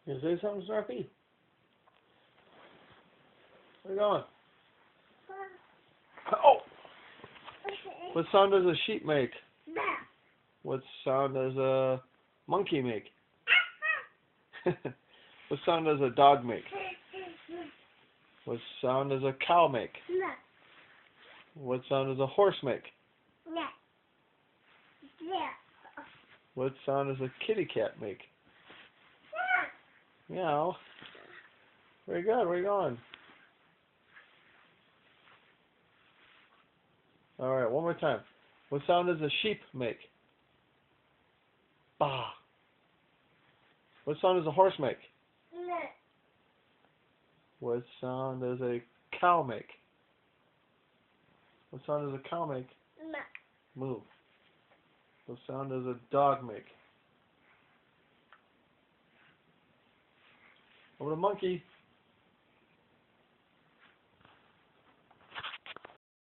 You say something, Snarky? Where you going? Oh! What sound does a sheep make? What sound does a monkey make? What sound does a dog make? What sound does a cow make? What sound does a horse make? What sound does a kitty cat make? Meow. Very good. Where you going? All right, one more time. What sound does a sheep make? Bah. What sound does a horse make? What sound does a cow make? What sound does a cow make? Move. What sound does a dog make? Over the monkey.